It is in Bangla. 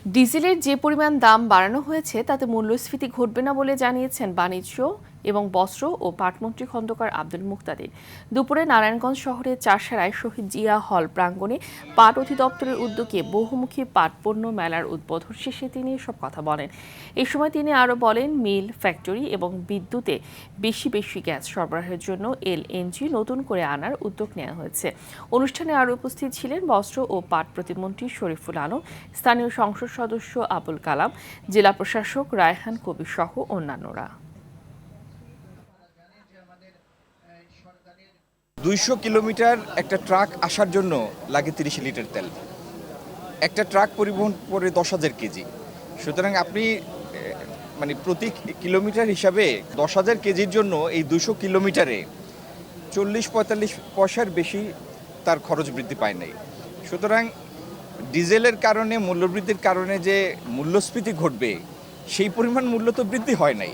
ডিজেলের যে পরিমাণ দাম বাড়ানো হয়েছে তাতে মূল্যস্ফীতি ঘটবে না বলে জানিয়েছেন বাণিজ্য এবং বস্ত্র ও পাটমন্ত্রী খন্দকার আব্দুল মুক্তাদির। দুপুরে নারায়ণগঞ্জ শহরের চারসারায় শহীদ জিয়া হল প্রাঙ্গণে পাট অধিদপ্তরের উদ্যোগে বহুমুখী পাট পণ্য মেলার উদ্বোধন শেষে তিনি এসব কথা বলেন। এই সময় তিনি আরও বলেন, মিল, ফ্যাক্টরি এবং বিদ্যুতে বেশি বেশি গ্যাস সরবরাহের জন্য এলএনজি নতুন করে আনার উদ্যোগ নেওয়া হয়েছে। অনুষ্ঠানে আরও উপস্থিত ছিলেন বস্ত্র ও পাট প্রতিমন্ত্রী শরীফুল আলম, স্থানীয় সংসদ সদস্য আবুল কালাম, জেলা প্রশাসক রায়হান কবির সহ অন্যান্যরা। 200 কিলোমিটার একটা ট্রাক আসার জন্য লাগে 30 লিটার তেল। একটা ট্রাক পরিবহন করে 10,000 কেজি। সুতরাং আপনি মানে প্রতি কিলোমিটার হিসাবে 10,000 কেজির জন্য এই 200 কিলোমিটারে 40-45 পয়সার বেশি তার খরচ বৃদ্ধি পায় নাই। সুতরাং ডিজেলের কারণে, মূল্যবৃদ্ধির কারণে যে মূল্যস্ফীতি ঘটবে সেই পরিমাণ মূল্য তো বৃদ্ধি হয় নাই।